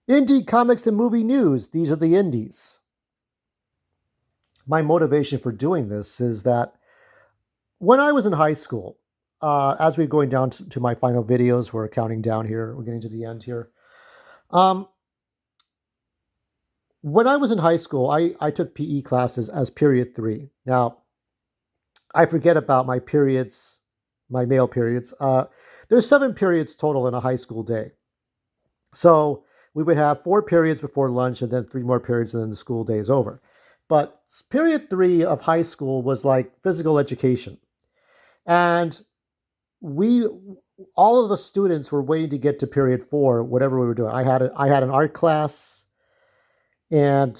Indie comics and movie news. These are the indies. My motivation for doing this is that when I was in high school, as we're going down to my final videos, we're counting down here, we're getting to the end here. Um, when I was in high school, I took PE classes as period three. Now, I forget about my periods, my male periods. There's 7 periods total in a high school day. So we would have 4 periods before lunch and then 3 more periods, and then the school day is over. But period three of high school was like physical education. And we, all of the students were waiting to get to period four, whatever we were doing. I had an art class, and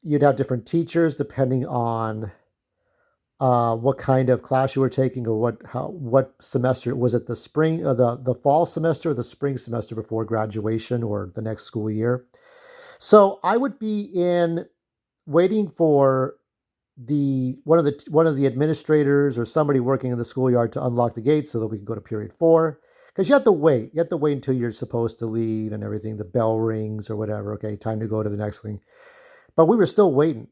you'd have different teachers depending on what kind of class you were taking, or what semester was it, the spring, the fall semester, or the spring semester before graduation or the next school year. So I would be in waiting for the one of the administrators or somebody working in the schoolyard to unlock the gates so that we can go to period four. Because you have to wait. You have to wait until you're supposed to leave and everything. The bell rings or whatever. Okay, time to go to the next thing. But we were still waiting.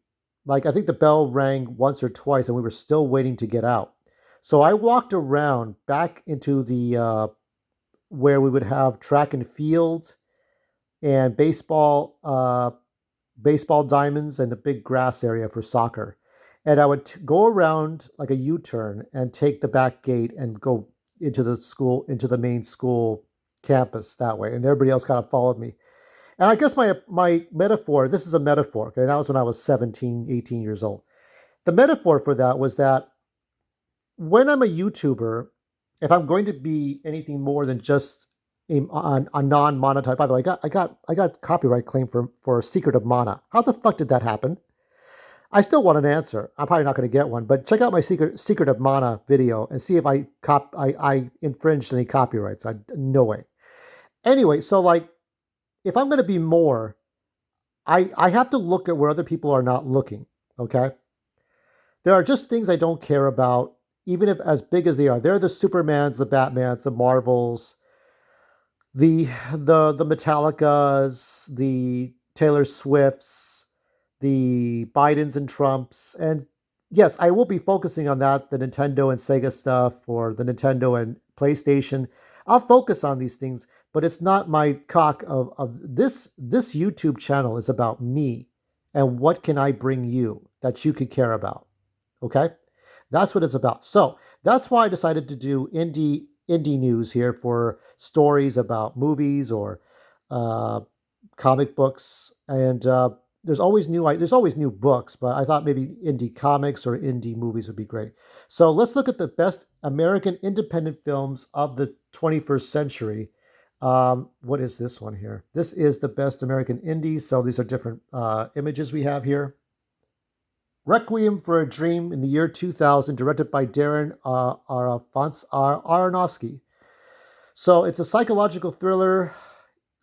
Like, I think the bell rang once or twice, and we were still waiting to get out. So I walked around back into the where we would have track and field and baseball diamonds, and a big grass area for soccer. And I would go around like a U-turn and take the back gate and go into the school, into the main school campus that way. And everybody else kind of followed me. And I guess my metaphor, this is a metaphor, okay? That was when I was 17, 18 years old. The metaphor for that was that when I'm a YouTuber, if I'm going to be anything more than just a non-monetized, by the way, I got copyright claim for Secret of Mana. How the fuck did that happen? I still want an answer. I'm probably not going to get one, but check out my Secret of Mana video and see if I infringed any copyrights. No way. Anyway, so like, if I'm going to be more, I have to look at where other people are not looking. Okay, there are just things I don't care about, even if as big as they are. They're the Supermans, the Batmans, the Marvels, the Metallicas, the Taylor Swifts, the Bidens and Trumps, and yes, I will be focusing on that, the Nintendo and Sega stuff, or the Nintendo and PlayStation. I'll focus on these things, but it's not my cock of this YouTube channel is about me and what can I bring you that you could care about. Okay? That's what it's about. So that's why I decided to do indie news here for stories about movies or uh, comic books, and there's always new books, but I thought maybe indie comics or indie movies would be great. So let's look at the best American independent films of the 21st century. What is this one here? This is the best American indies. So these are different images we have here. Requiem for a Dream in the year 2000, directed by Darren Aronofsky. So it's a psychological thriller,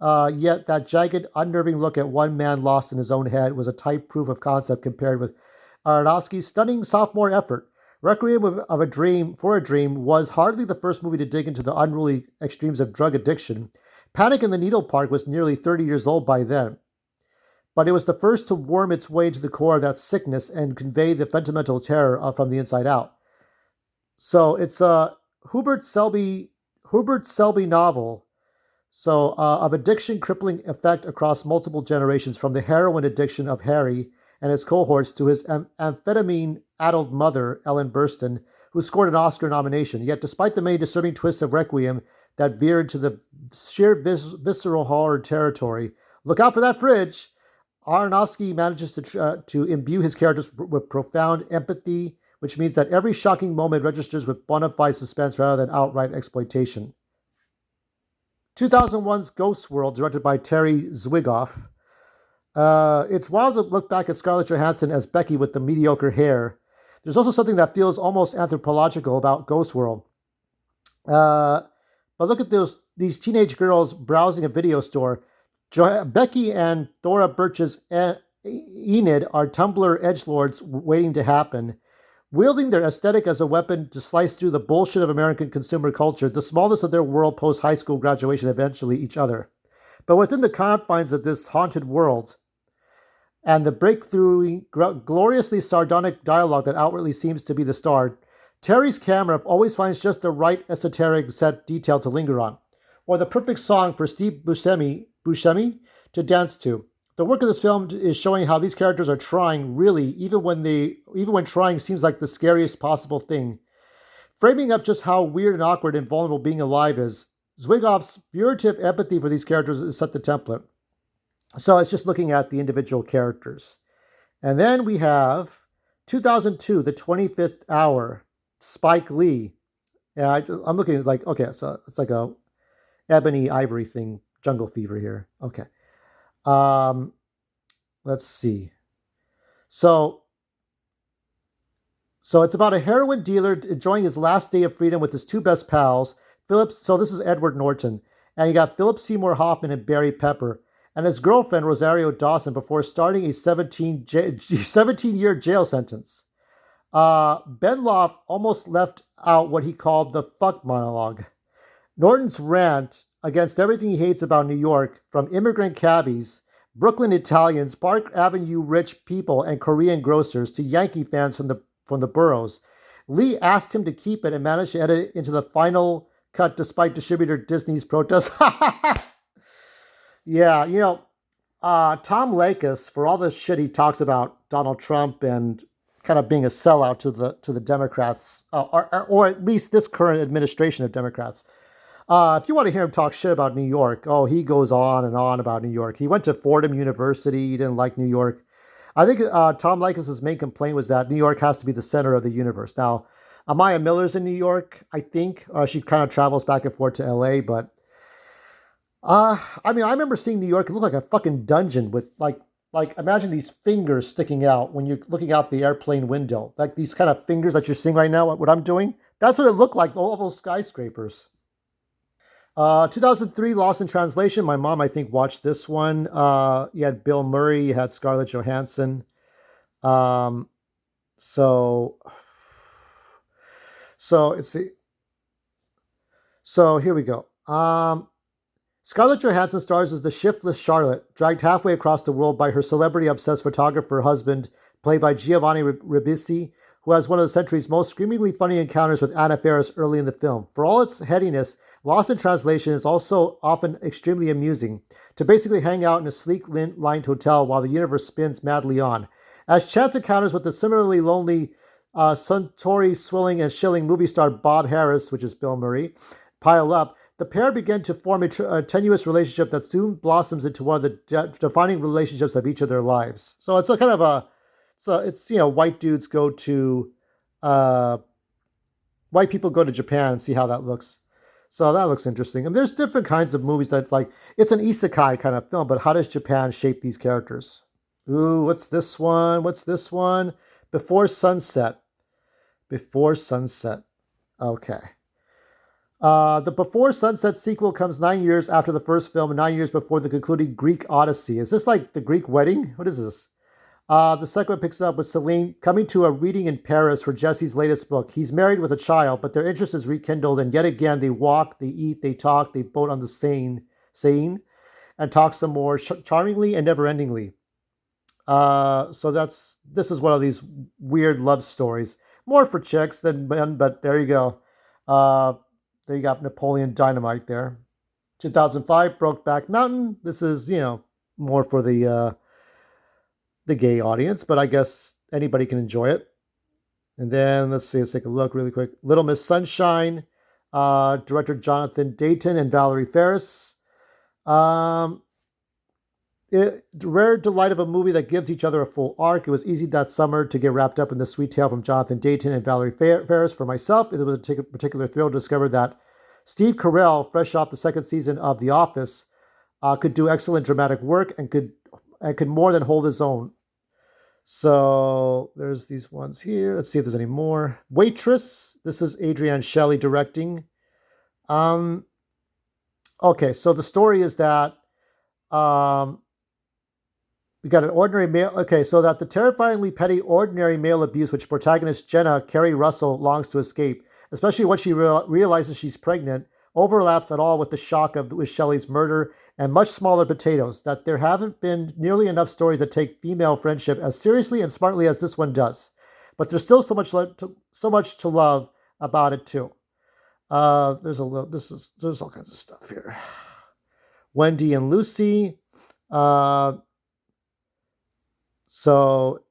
yet that jagged, unnerving look at one man lost in his own head was a tight proof of concept compared with Aronofsky's stunning sophomore effort. Requiem of a Dream for a Dream was hardly the first movie to dig into the unruly extremes of drug addiction. Panic in the Needle Park was nearly 30 years old by then, but it was the first to worm its way to the core of that sickness and convey the fundamental terror from the inside out. So it's a Hubert Selby novel. So of addiction crippling effect across multiple generations, from the heroin addiction of Harry and his cohorts to his amphetamine-addled mother, Ellen Burstyn, who scored an Oscar nomination. Yet despite the many disturbing twists of Requiem that veered to the sheer visceral horror territory, look out for that fridge, Aronofsky manages to imbue his characters with profound empathy, which means that every shocking moment registers with bona fide suspense rather than outright exploitation. 2001's Ghost World, directed by Terry Zwigoff. It's wild to look back at Scarlett Johansson as Becky with the mediocre hair. There's also something that feels almost anthropological about Ghost World. But look at these teenage girls browsing a video store. Becky and Thora Birch's Enid are Tumblr edgelords waiting to happen. Wielding their aesthetic as a weapon to slice through the bullshit of American consumer culture, the smallness of their world post high school graduation, eventually each other. But within the confines of this haunted world, and the breakthrough, gloriously sardonic dialogue that outwardly seems to be the star, Terry's camera always finds just the right esoteric set detail to linger on, or the perfect song for Steve Buscemi to dance to. The work of this film is showing how these characters are trying, really, even when trying seems like the scariest possible thing. Framing up just how weird and awkward and vulnerable being alive is, Zwigoff's furtive empathy for these characters is set the template. So it's just looking at the individual characters. And then we have 2002, The 25th Hour, Spike Lee. Yeah, I'm looking at like, okay, so it's like a ebony ivory thing, jungle fever here. Okay. Let's see. So it's about a heroin dealer enjoying his last day of freedom with his two best pals, Phillips. So this is Edward Norton. And you got Philip Seymour Hoffman and Barry Pepper, and his girlfriend, Rosario Dawson, before starting a 17-year jail sentence. Ben Loff almost left out what he called the fuck monologue. Norton's rant against everything he hates about New York, from immigrant cabbies, Brooklyn Italians, Park Avenue rich people, and Korean grocers, to Yankee fans from the boroughs. Lee asked him to keep it and managed to edit it into the final cut despite distributor Disney's protest. Yeah, Tom Lakis, for all the shit he talks about Donald Trump and kind of being a sellout to the Democrats, or at least this current administration of Democrats. If you want to hear him talk shit about New York, he goes on and on about New York. He went to Fordham University. He didn't like New York. I think Tom Lakis' main complaint was that New York has to be the center of the universe. Now, Amaya Miller's in New York, I think. She kind of travels back and forth to LA, but I remember seeing New York. It looked like a fucking dungeon with like imagine these fingers sticking out when you're looking out the airplane window. Like these kind of fingers that you're seeing right now, what I'm doing. That's what it looked like, all of those skyscrapers. 2003, Lost in Translation. My mom, I think, watched this one. You had Bill Murray, you had Scarlett Johansson. So let's see. So here we go. Scarlett Johansson stars as the shiftless Charlotte, dragged halfway across the world by her celebrity-obsessed photographer husband, played by Giovanni Ribisi, who has one of the century's most screamingly funny encounters with Anna Faris early in the film. For all its headiness, Lost in Translation is also often extremely amusing, to basically hang out in a sleek-lined hotel while the universe spins madly on. As chance encounters with the similarly lonely Suntory swilling and shilling movie star Bob Harris, which is Bill Murray, pile up, the pair begin to form a tenuous relationship that soon blossoms into one of the defining relationships of each of their lives. So it's a kind of white dudes go to, white people go to Japan and see how that looks. So that looks interesting. And there's different kinds of movies that's like, it's an isekai kind of film, but how does Japan shape these characters? Ooh, what's this one? Before Sunset. Before Sunset. Okay. The Before Sunset sequel comes 9 years after the first film and 9 years before the concluding Greek Odyssey. Is this like the Greek wedding? What is this? The second one picks up with Celine coming to a reading in Paris for Jesse's latest book. He's married with a child, but their interest is rekindled, and yet again they walk, they eat, they talk, they boat on the Seine, and talk some more, charmingly and never-endingly. So this is one of these weird love stories. More for chicks than men, but there you go. There you got Napoleon Dynamite there. 2005, Brokeback Mountain. This is, more for the gay audience, but I guess anybody can enjoy it. And then let's take a look really quick. Little Miss Sunshine, director Jonathan Dayton and Valerie Faris. Rare delight of a movie that gives each other a full arc. It was easy that summer to get wrapped up in the sweet tale from Jonathan Dayton and Valerie Faris. For myself, it was a particular thrill to discover that Steve Carell, fresh off the second season of The Office, could do excellent dramatic work and could more than hold his own. So there's these ones here. Let's see if there's any more. Waitress. This is Adrienne Shelley directing. Okay, so the story is that we got an ordinary male. Okay, so that the terrifyingly petty ordinary male abuse which protagonist Jenna Carrie Russell longs to escape, especially when she realizes she's pregnant, overlaps at all with the shock with Shelley's murder and much smaller potatoes, that there haven't been nearly enough stories that take female friendship as seriously and smartly as this one does. But there's still so much to love about it too. There's a little, there's all kinds of stuff here. Wendy and Lucy. Uh, so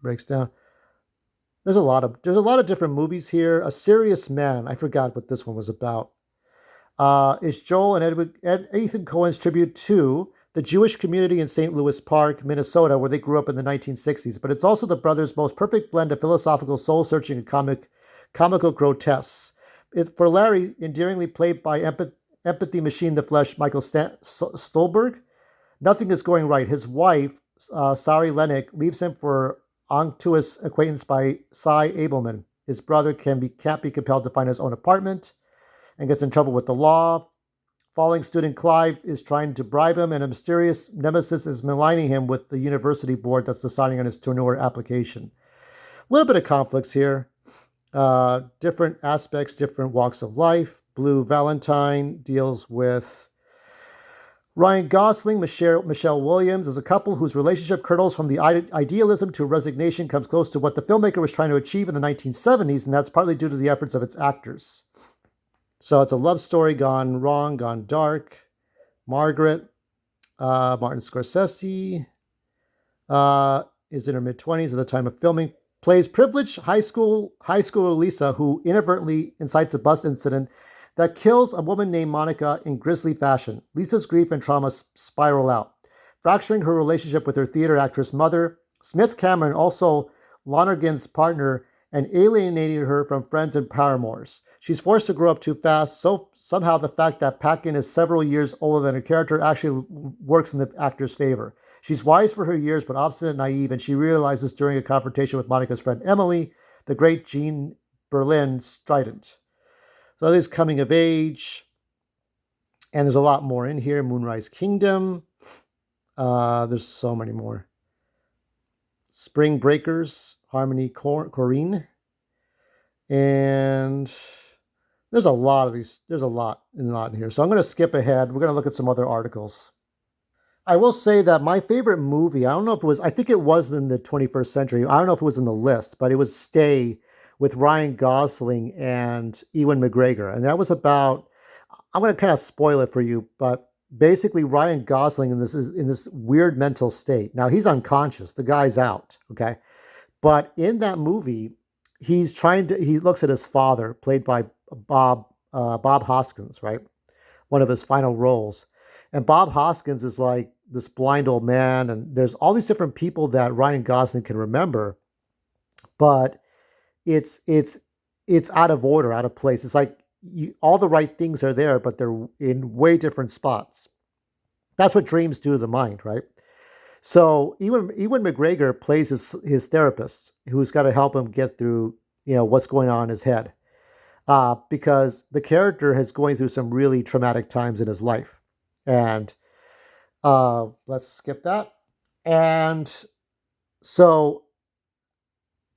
breaks down. There's a lot of different movies here. A Serious Man. I forgot what this one was about. Is Joel and Ethan Coen's tribute to the Jewish community in St. Louis Park, Minnesota, where they grew up in the 1960s. But it's also the brothers' most perfect blend of philosophical soul-searching and comical grotesques. For Larry, endearingly played by empathy machine the flesh Michael Stolberg, nothing is going right. His wife, Sari Lennick, leaves him for unctuous acquaintance by Cy Abelman. His brother can't be compelled to find his own apartment and gets in trouble with the law. Falling student Clive is trying to bribe him, and a mysterious nemesis is maligning him with the university board that's deciding on his tournure application. A little bit of conflicts here. Different aspects, different walks of life. Blue Valentine deals with Ryan Gosling, Michelle Williams is a couple whose relationship curdles from the idealism to resignation, comes close to what the filmmaker was trying to achieve in the 1970s, and that's partly due to the efforts of its actors. So it's a love story gone wrong, gone dark. Margaret, Martin Scorsese, is in her mid-20s at the time of filming, plays privileged high schooler Lisa, who inadvertently incites a bus incident that kills a woman named Monica in grisly fashion. Lisa's grief and trauma spiral out, fracturing her relationship with her theater actress mother. Smith Cameron, also Lonergan's partner, and alienated her from friends and paramours. She's forced to grow up too fast, so somehow the fact that Paquin is several years older than her character actually works in the actor's favor. She's wise for her years, but obstinate and naive, and she realizes during a confrontation with Monica's friend Emily, the great Jean Berlin strident. So there's coming of age, and there's a lot more in here. Moonrise Kingdom. There's so many more. Spring Breakers, Harmony Korine. And there's a lot of these. There's a lot in here. So I'm going to skip ahead. We're going to look at some other articles. I will say that my favorite movie, I don't know if it was, I think it was in the 21st century. I don't know if it was in the list, but it was Stay with Ryan Gosling and Ewan McGregor. And that was about, I'm going to kind of spoil it for you, but basically Ryan Gosling in this weird mental state. Now he's unconscious. The guy's out. Okay. But in that movie, he looks at his father, played by Bob Hoskins, right? One of his final roles. And Bob Hoskins is like this blind old man, and there's all these different people that Ryan Gosling can remember, but it's out of order, out of place. It's like all the right things are there, but they're in way different spots. That's what dreams do to the mind, right? So Ewan McGregor plays his therapist, who's got to help him get through, what's going on in his head, because the character is going through some really traumatic times in his life. And let's skip that. And so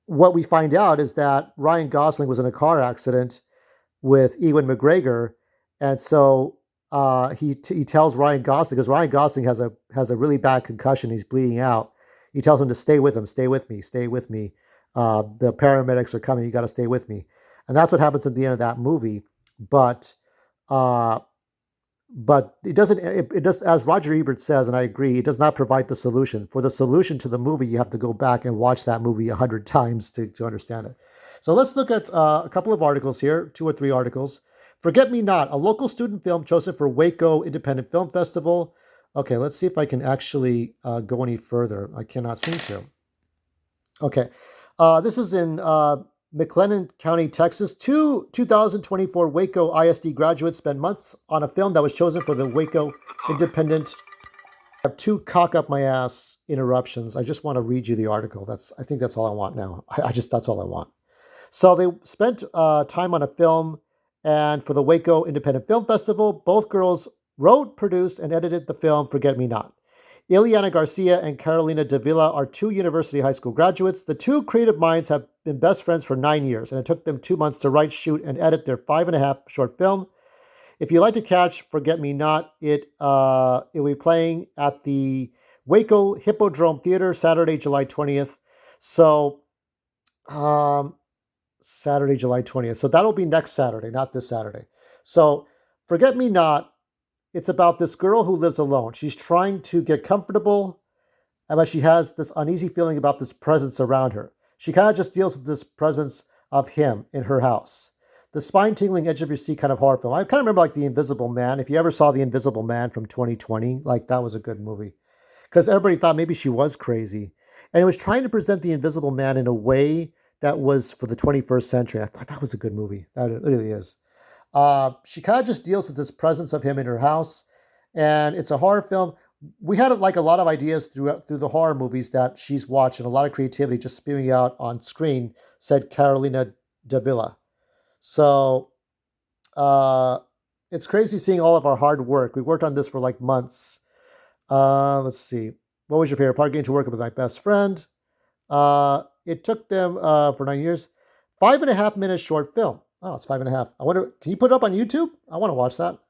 what we find out is that Ryan Gosling was in a car accident with Ewan McGregor, and so he tells Ryan Gosling, because Ryan Gosling has a really bad concussion, he's bleeding out. He tells him to stay with him, stay with me. The paramedics are coming. You got to stay with me, and that's what happens at the end of that movie. But it doesn't. It does, as Roger Ebert says, and I agree. It does not provide the solution. For the solution to the movie, you have to go back and watch that movie 100 times to understand it. So let's look at a couple of articles here, 2 or 3 articles. Forget Me Not, a local student film chosen for Waco Independent Film Festival. Okay, let's see if I can actually go any further. I cannot seem to. Okay, this is in McLennan County, Texas. 2024 Waco ISD graduates spent months on a film that was chosen for the Waco Independent. I have 2 cock up my ass interruptions. I just want to read you the article. I think that's all I want now. That's all I want. So they spent time on a film, and for the Waco Independent Film Festival, both girls wrote, produced, and edited the film Forget Me Not. Ileana Garcia and Carolina Davila are 2 university high school graduates. The 2 creative minds have been best friends for 9 years, and it took them 2 months to write, shoot, and edit their 5.5 short film. If you'd like to catch Forget Me Not, it will be playing at the Waco Hippodrome Theater Saturday, July 20th. So, um, Saturday, July 20th. So that'll be next Saturday, not this Saturday. So, Forget Me Not, it's about this girl who lives alone. She's trying to get comfortable, but she has this uneasy feeling about this presence around her. She kind of just deals with this presence of him in her house. The spine-tingling, edge-of-your-seat kind of horror film. I kind of remember like The Invisible Man. If you ever saw The Invisible Man from 2020, like that was a good movie. Because everybody thought maybe she was crazy. And it was trying to present The Invisible Man in a way that was for the 21st century. I thought that was a good movie. That it really is. She kind of just deals with this presence of him in her house. And it's a horror film. We had like a lot of ideas through the horror movies that she's watched and a lot of creativity just spewing out on screen, said Carolina Davila. So uh, it's crazy seeing all of our hard work. We worked on this for like months. Let's see. What was your favorite part? Getting to work with my best friend. It took them for 9 years. 5.5 minute short film. Oh, it's 5.5. I wonder, can you put it up on YouTube? I want to watch that.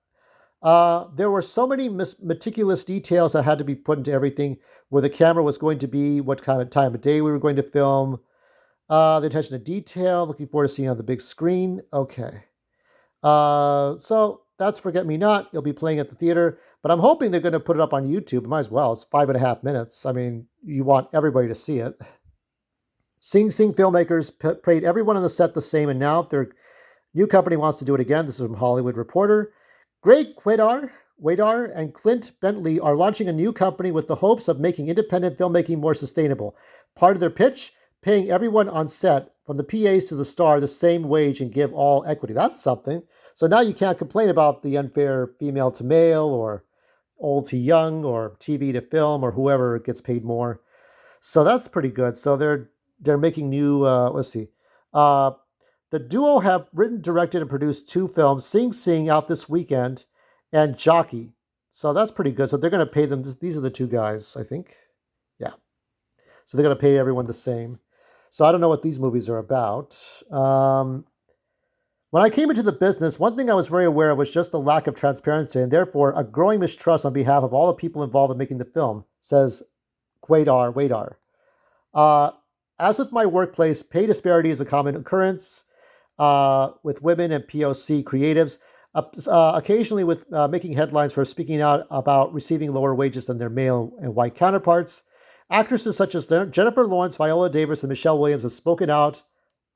There were so many meticulous details that had to be put into everything, where the camera was going to be, what kind of time of day we were going to film, the attention to detail. Looking forward to seeing it on the big screen. Okay. So that's Forget Me Not. It'll be playing at the theater, but I'm hoping they're going to put it up on YouTube. Might as well. It's 5.5 minutes. I mean, you want everybody to see it. Sing Sing filmmakers paid everyone on the set the same, and now their new company wants to do it again. This is from Hollywood Reporter. Greg Wadar and Clint Bentley are launching a new company with the hopes of making independent filmmaking more sustainable. Part of their pitch, paying everyone on set, from the PAs to the star, the same wage and give all equity. That's something. So now you can't complain about the unfair female to male or old to young or TV to film or whoever gets paid more. So that's pretty good. So they're making new. Let's see. The duo have written, directed, and produced 2 films: Sing Sing out this weekend, and Jockey. So that's pretty good. So they're going to pay them. These are the 2 guys, I think. Yeah. So they're going to pay everyone the same. So I don't know what these movies are about. When I came into the business, one thing I was very aware of was just the lack of transparency and therefore a growing mistrust on behalf of all the people involved in making the film, says Wadar. As with my workplace, pay disparity is a common occurrence with women and POC creatives, occasionally with making headlines for speaking out about receiving lower wages than their male and white counterparts. Actresses such as Jennifer Lawrence, Viola Davis, and Michelle Williams have spoken out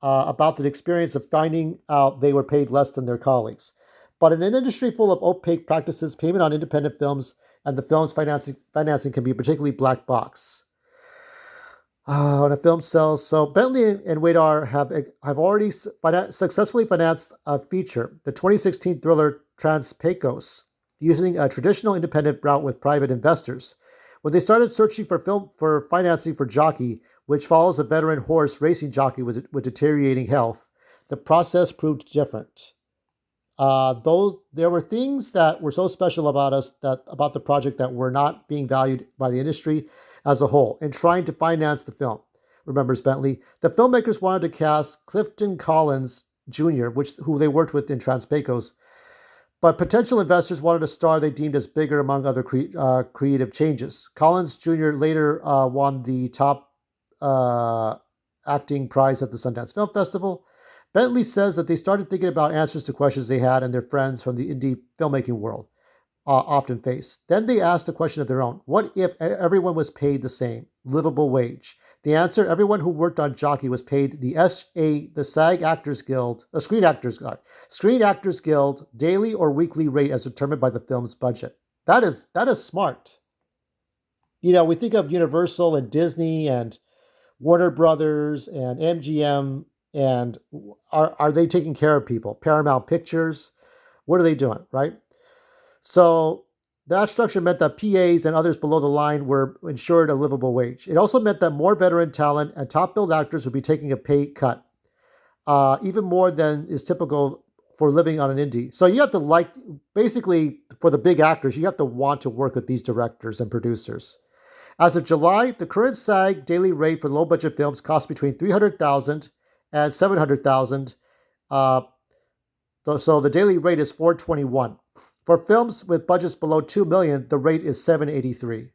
about the experience of finding out they were paid less than their colleagues. But in an industry full of opaque practices, payment on independent films and the film's financing can be a particularly black box. When a film sells, so Bentley and Wadar have already successfully financed a feature, the 2016 thriller Transpecos, using a traditional independent route with private investors. When they started searching for financing for Jockey, which follows a veteran horse racing jockey with deteriorating health, the process proved different. Though there were things that were so special about about the project that were not being valued by the industry as a whole in trying to finance the film, remembers Bentley. The filmmakers wanted to cast Clifton Collins Jr., who they worked with in Transpecos, but potential investors wanted a star they deemed as bigger among other creative changes. Collins Jr. later won the top acting prize at the Sundance Film Festival. Bentley says that they started thinking about answers to questions they had and their friends from the indie filmmaking world often face. Then they asked a question of their own. What if everyone was paid the same, livable wage? The answer, everyone who worked on Jockey was paid the SAG Actors Guild, Screen Actors Guild daily or weekly rate as determined by the film's budget. That is smart. You know, we think of Universal and Disney and Warner Brothers and MGM, and are they taking care of people? Paramount Pictures, what are they doing, right? So that structure meant that PAs and others below the line were ensured a livable wage. It also meant that more veteran talent and top-billed actors would be taking a pay cut, even more than is typical for living on an indie. So you have to basically, for the big actors, you have to want to work with these directors and producers. As of July, the current SAG daily rate for low-budget films costs between $300,000 and $700,000. So the daily rate is $421. For films with budgets below 2 million, the rate is 783.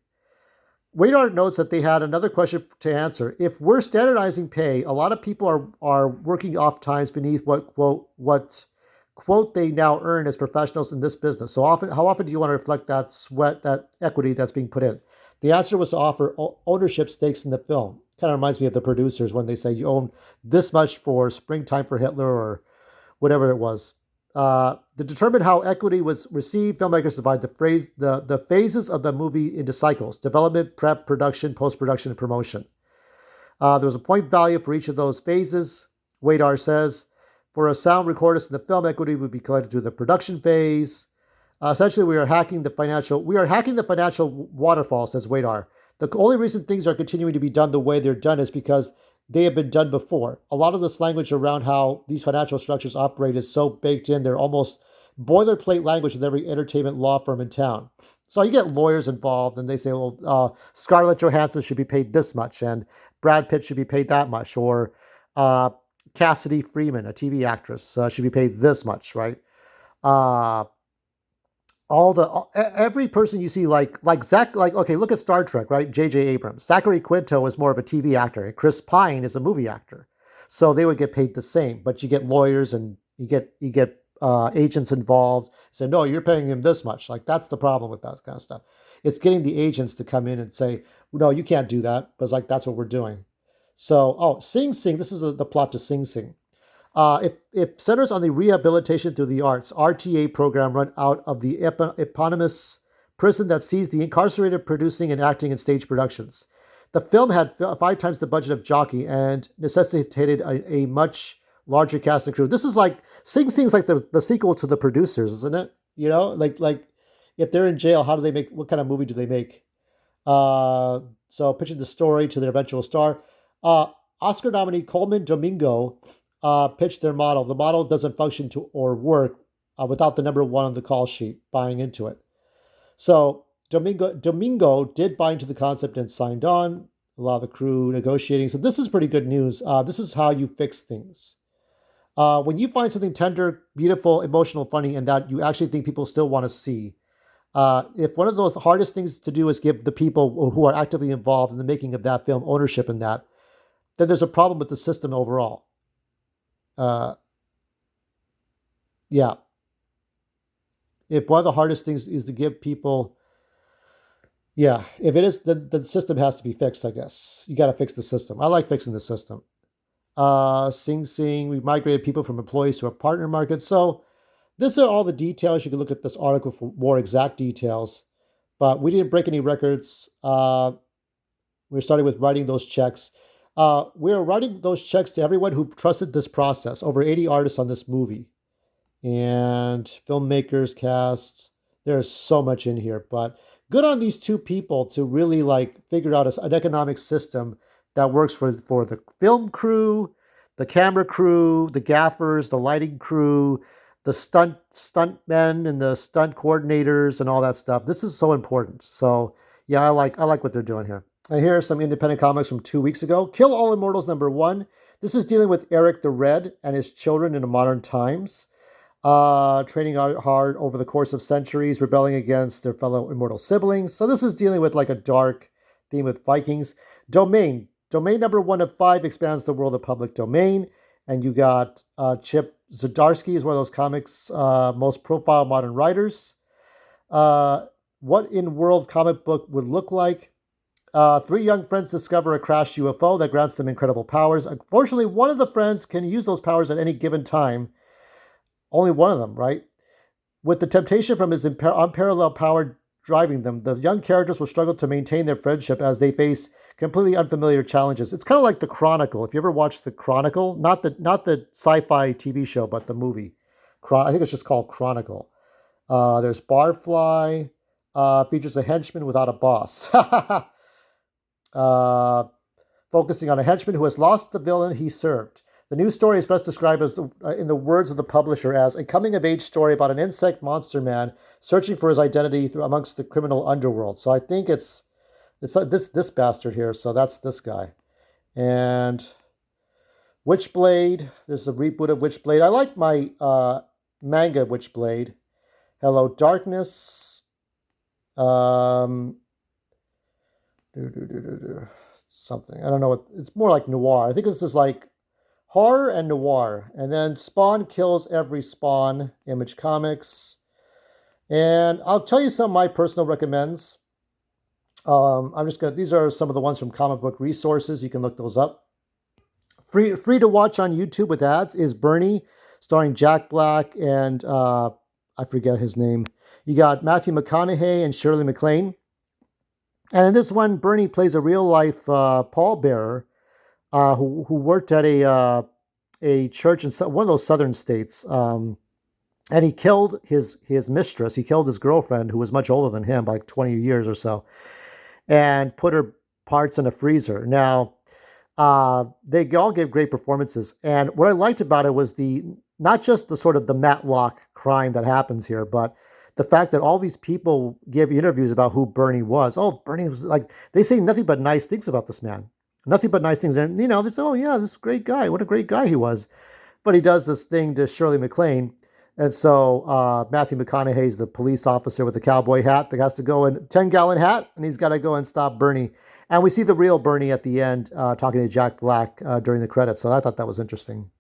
Radar notes that they had another question to answer. If we're standardizing pay, a lot of people are working off times beneath what they now earn as professionals in this business. So often, how often do you want to reflect that sweat, that equity that's being put in? The answer was to offer ownership stakes in the film. Kind of reminds me of the producers when they say you own this much for Springtime for Hitler or whatever it was. To determine how equity was received, filmmakers divide the phases of the movie into cycles: development, prep, production, post-production, and promotion. There was a point value for each of those phases. Wadar says, for a sound recordist in the film, equity would be collected through the production phase. Essentially, we are hacking the financial waterfall, says Wadar. The only reason things are continuing to be done the way they're done is because they have been done before. A lot of this language around how these financial structures operate is so baked in, they're almost boilerplate language with every entertainment law firm in town. So you get lawyers involved, and they say, well, Scarlett Johansson should be paid this much, and Brad Pitt should be paid that much, or Cassidy Freeman, a TV actress, should be paid this much, right? Every person you see, like Zach, okay, look at Star Trek, right? J.J. Abrams. Zachary Quinto is more of a TV actor, and Chris Pine is a movie actor, so they would get paid the same. But you get lawyers and you get agents involved. Say, no, you're paying him this much. Like, that's the problem with that kind of stuff. It's getting the agents to come in and say, no, you can't do that, but like that's what we're doing. So, Sing Sing. This is the plot to Sing Sing. If centers on the rehabilitation through the arts, RTA program run out of the eponymous prison that sees the incarcerated producing and acting in stage productions. The film had 5 times the budget of Jockey and necessitated a much larger cast and crew. This is like, Sing Sing's like the sequel to The Producers, isn't it? You know, like if they're in jail, how do they make, what kind of movie do they make? So pitching the story to their eventual star. Oscar nominee Coleman Domingo pitched their model. The model doesn't function to or work without the number 1 on the call sheet buying into it. So Domingo did buy into the concept and signed on. A lot of the crew negotiating. So this is pretty good news. This is how you fix things. When you find something tender, beautiful, emotional, funny, and that you actually think people still want to see, if one of those hardest things to do is give the people who are actively involved in the making of that film ownership in that, then there's a problem with the system overall. Yeah. If one of the hardest things is to give people, yeah, if it is, then the system has to be fixed, I guess. You got to fix the system. I like fixing the system. Sing Sing, we migrated people from employees to a partner market. So these are all the details. You can look at this article for more exact details, but we didn't break any records. We're starting with writing those checks. We're writing those checks to everyone who trusted this process. Over 80 artists on this movie, and filmmakers, casts. There's so much in here, but good on these 2 people to really like figure out an economic system that works for the film crew, the camera crew, the gaffers, the lighting crew, the stuntmen and the stunt coordinators and all that stuff. This is so important. So yeah, I like what they're doing here. And here are some independent comics from 2 weeks ago. Kill All Immortals #1. This is dealing with Eric the Red and his children in the modern times, training hard over the course of centuries, rebelling against their fellow immortal siblings. So this is dealing with like a dark theme with Vikings. Domain #1 of 5 expands the world of public domain. And you got Chip Zdarsky is one of those comics' most profile modern writers. What in world comic book would look like? 3 young friends discover a crashed UFO that grants them incredible powers. Unfortunately, one of the friends can use those powers at any given time. Only one of them, right? With the temptation from his unparalleled power driving them, the young characters will struggle to maintain their friendship as they face completely unfamiliar challenges. It's kind of like The Chronicle. If you ever watched The Chronicle, not the sci-fi TV show, but the movie. I think it's just called Chronicle. There's Barfly. Features a henchman without a boss. Focusing on a henchman who has lost the villain he served. The new story is best described as, in the words of the publisher, as a coming-of-age story about an insect monster man searching for his identity amongst the criminal underworld. So I think it's like this bastard here. So that's this guy. And Witchblade. This is a reboot of Witchblade. I like my manga Witchblade. Hello Darkness. Um, something. I don't know what it's more like noir. I think this is like horror and noir. And then Spawn Kills Every Spawn, Image Comics. And I'll tell you some of my personal recommends. These are some of the ones from Comic Book Resources. You can look those up. Free to watch on YouTube with ads is Bernie, starring Jack Black and I forget his name. You got Matthew McConaughey and Shirley MacLaine. And in this one, Bernie plays a real life pallbearer who worked at a church in one of those southern states. And he killed his mistress. He killed his girlfriend, who was much older than him, by like 20 years or so, and put her parts in a freezer. Now, they all gave great performances. And what I liked about it was not just the sort of the Matlock crime that happens here, but the fact that all these people give interviews about who Bernie was. Oh, Bernie was like, they say nothing but nice things about this man. Nothing but nice things. And, they say, oh, yeah, this great guy. What a great guy he was. But he does this thing to Shirley MacLaine. And so Matthew McConaughey is the police officer with the cowboy hat that has to go in 10-gallon hat, and he's got to go and stop Bernie. And we see the real Bernie at the end talking to Jack Black during the credits. So I thought that was interesting.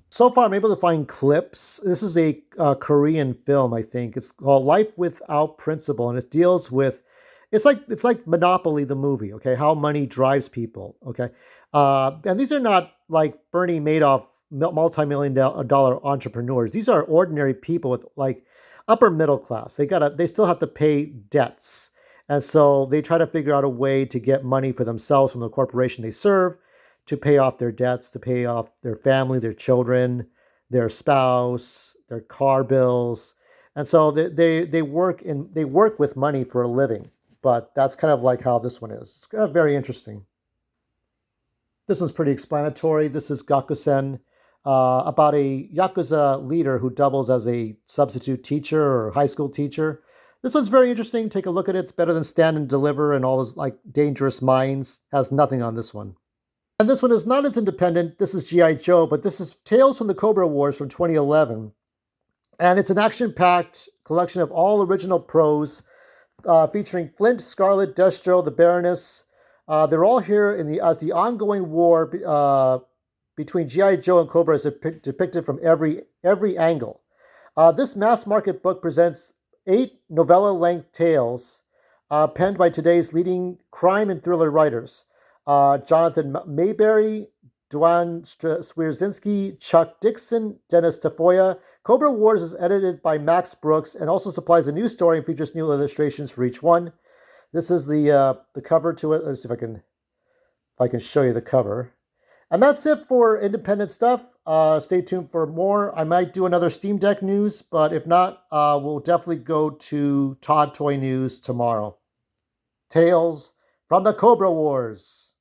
So far, I'm able to find clips. This is a Korean film, I think. It's called Life Without Principle, and it deals with it's like Monopoly the movie. Okay, how money drives people. Okay, and these are not like Bernie Madoff multi-million dollar entrepreneurs. These are ordinary people with like upper middle class. They still have to pay debts, and so they try to figure out a way to get money for themselves from the corporation they serve, to pay off their debts, to pay off their family, their children, their spouse, their car bills. And so they work with money for a living. But that's kind of like how this one is. It's kind of very interesting. This one's pretty explanatory. This is Gakusen, about a Yakuza leader who doubles as a substitute teacher or high school teacher. This one's very interesting. Take a look at it. It's better than Stand and Deliver and all those like Dangerous Minds. Has nothing on this one. And this one is not as independent. This is G.I. Joe, but this is Tales from the Cobra Wars from 2011. And it's an action-packed collection of all original prose featuring Flint, Scarlet, Destro, the Baroness. They're all here as the ongoing war between G.I. Joe and Cobra is depicted from every angle. This mass-market book presents 8 novella-length tales penned by today's leading crime and thriller writers. Jonathan Mayberry, Duane Swierczynski, Chuck Dixon, Dennis Tafoya. Cobra Wars is edited by Max Brooks and also supplies a new story and features new illustrations for each one. This is the cover to it. Let's see if I can show you the cover. And that's it for independent stuff. Stay tuned for more. I might do another Steam Deck news, but if not, we'll definitely go to Todd Toy News tomorrow. Tales from the Cobra Wars.